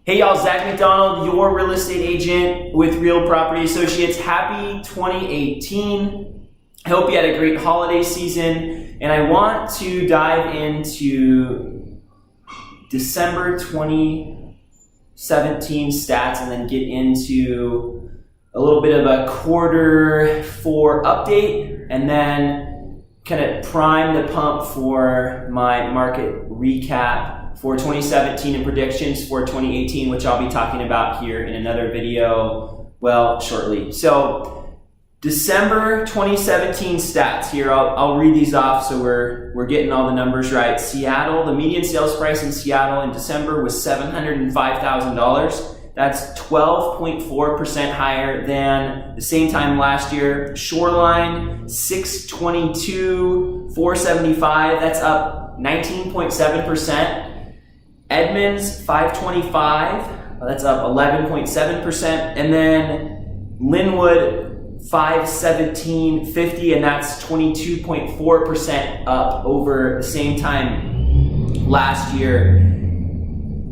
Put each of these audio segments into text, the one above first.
Hey y'all, Zach McDonald, your real estate agent with Real Property Associates. Happy 2018. I hope you had a great holiday season, and I want to dive into December 2017 stats and then get into a little bit of a quarter four update and then kind of prime the pump for my market recap for 2017 and predictions for 2018, which I'll be talking about here in another video, well, shortly. So December 2017 stats here, I'll read these off so we're getting all the numbers right. Seattle, the median sales price in Seattle in December was $705,000. That's 12.4% higher than the same time last year. Shoreline, $622,475. That's up 19.7%. Edmonds, $525. That's up 11.7%. And then Linwood, $517.50, and that's 22.4% up over the same time last year.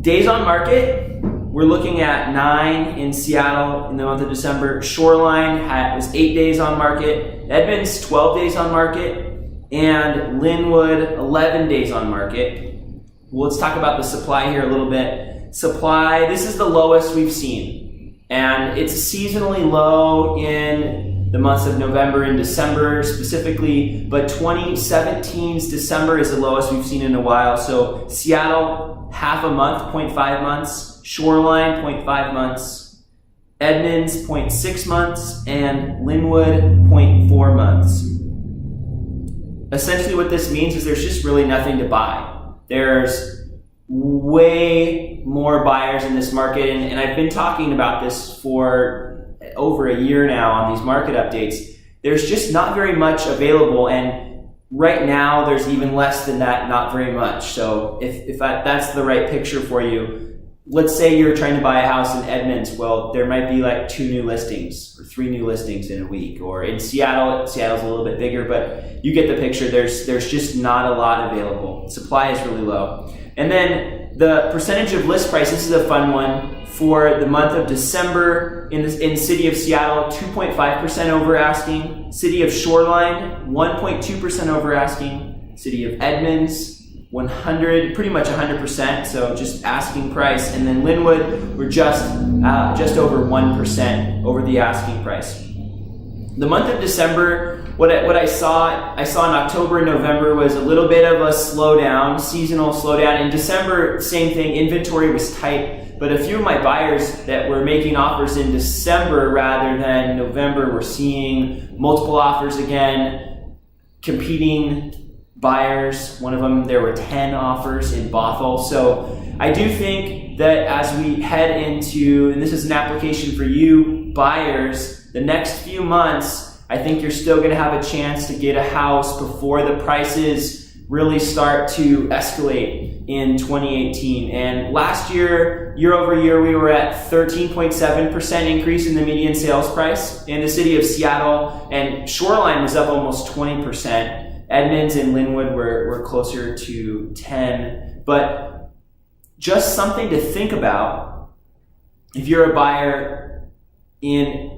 Days on market, we're looking at 9 in Seattle in the month of December. Shoreline was 8 days on market. Edmonds, 12 days on market. And Linwood, 11 days on market. Well, let's talk about the supply here a little bit. Supply, this is the lowest we've seen. And it's seasonally low in the months of November and December specifically, but 2017's December is the lowest we've seen in a while. So Seattle, half a month, 0.5 months. Shoreline, 0.5 months. Edmonds, 0.6 months. And Linwood, 0.4 months. Essentially what this means is there's just really nothing to buy. There's way more buyers in this market, and I've been talking about this for over a year now on these market updates. There's just not very much available, and right now there's even less than that, not very much. So if that's the right picture for you, let's say you're trying to buy a house in Edmonds. Well, there might be like 2 new listings or 3 new listings in a week. Or in Seattle's a little bit bigger, but you get the picture. There's just not a lot available. Supply is really low. And then the percentage of list price, this is a fun one. For the month of December in city of Seattle, 2.5% over asking. City of Shoreline, 1.2% over asking. City of Edmonds, pretty much 100%, so just asking price. And then Linwood, we're just over 1% over the asking price. The month of December, what I saw in October and November was a little bit of a slowdown, seasonal slowdown. In December, same thing, inventory was tight, but a few of my buyers that were making offers in December rather than November were seeing multiple offers again, competing buyers. One of them, there were 10 offers in Bothell. So I do think that as we head into, and this is an application for you buyers, the next few months, I think you're still going to have a chance to get a house before the prices really start to escalate in 2018. And last year, year over year, we were at 13.7% increase in the median sales price in the city of Seattle, and Shoreline was up almost 20%. Edmonds and Linwood were closer to 10, but just something to think about if you're a buyer in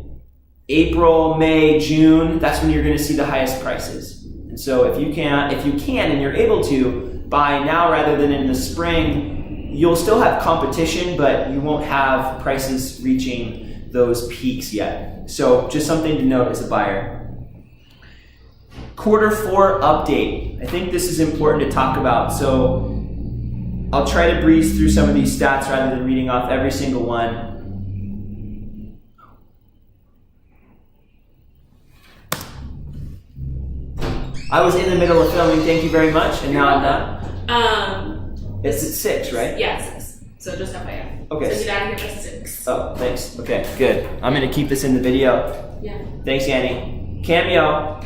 April, May, June, that's when you're going to see the highest prices. And so if you can and you're able to buy now rather than in the spring, you'll still have competition, but you won't have prices reaching those peaks yet. So just something to note as a buyer. Quarter four update. I think this is important to talk about. So I'll try to breeze through some of these stats rather than reading off every single one. I was in the middle of filming, thank you very much, and now I'm done. It's at 6, right? Yeah, 6. So just FYI. Okay. So get out of here by 6. Oh, thanks. Okay, good. I'm gonna keep this in the video. Yeah. Thanks, Annie. Cameo.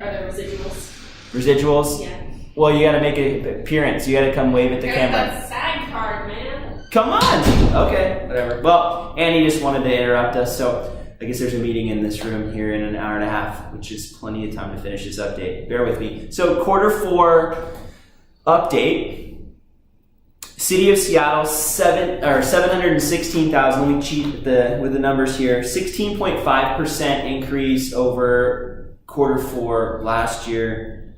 Are there residuals? Residuals? Yeah. Well, you gotta make an appearance. You gotta come wave at the camera. That's SAG card, man. Come on! Okay, whatever. Well, Annie just wanted to interrupt us, so I guess there's a meeting in this room here in an hour and a half, which is plenty of time to finish this update. Bear with me. So quarter four update. City of Seattle, 716,000. Let me cheat with the numbers here. 16.5% increase over Q4 last year.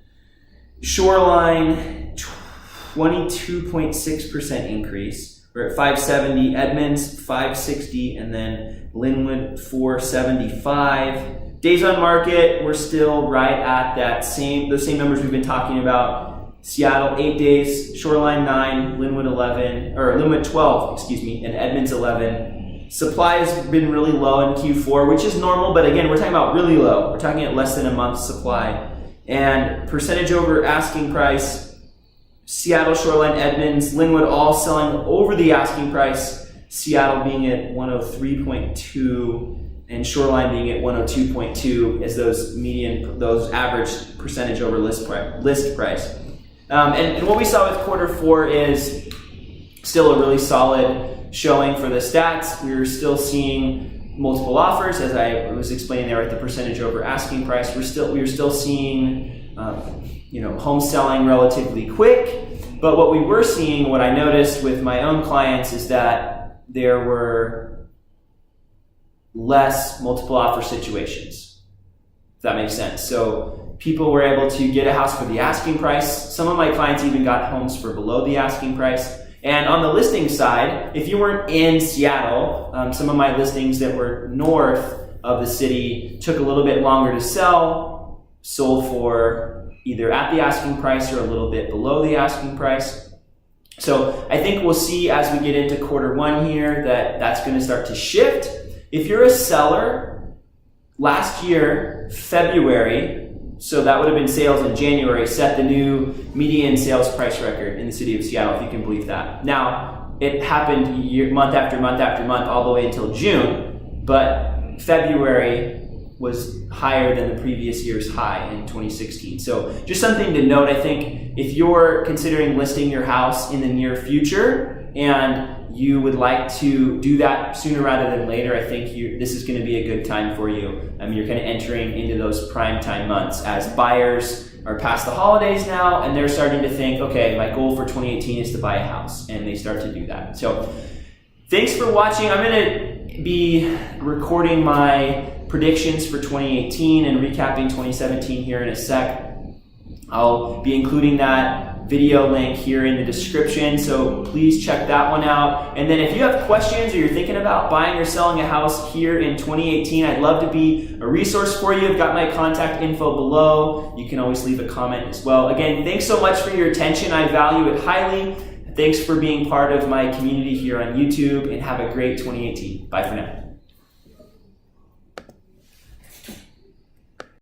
Shoreline, 22.6% increase. We're at 570. Edmonds, 560, and then Linwood, 475. Days on market, we're still right at those same numbers we've been talking about. Seattle 8 days, Shoreline 9, Linwood 12, and Edmonds 11. Supply has been really low in Q4, which is normal, but again, we're talking about really low. We're talking at less than a month's supply. And percentage over asking price, Seattle, Shoreline, Edmonds, Linwood all selling over the asking price. Seattle being at 103.2 and Shoreline being at 102.2 as those average percentage over list price. And what we saw with Q4 is still a really solid showing for the stats. We were still seeing multiple offers, as I was explaining there at the percentage over asking price. We were still seeing home selling relatively quick. But what we were seeing, what I noticed with my own clients, is that there were less multiple offer situations, if that makes sense. So people were able to get a house for the asking price. Some of my clients even got homes for below the asking price. And on the listing side, if you weren't in Seattle, some of my listings that were north of the city took a little bit longer to sell, sold for either at the asking price or a little bit below the asking price. So I think we'll see as we get into Q1 here that that's going to start to shift. If you're a seller, last year, February, so that would have been sales in January, set the new median sales price record in the city of Seattle, if you can believe that. Now, it happened month after month after month, all the way until June, but February was higher than the previous year's high in 2016. So just something to note, I think, if you're considering listing your house in the near future and you would like to do that sooner rather than later, I think this is going to be a good time for you. You're kind of entering into those prime time months as buyers are past the holidays now and they're starting to think, okay, my goal for 2018 is to buy a house, and they start to do that. So thanks for watching. I'm going to be recording my predictions for 2018 and recapping 2017 here in a sec. I'll be including that video link here in the description, so please check that one out. And then if you have questions or you're thinking about buying or selling a house here in 2018, I'd love to be a resource for you. I've got my contact info below. You can always leave a comment as well. Again, thanks so much for your attention. I value it highly. Thanks for being part of my community here on YouTube, and have a great 2018. Bye for now.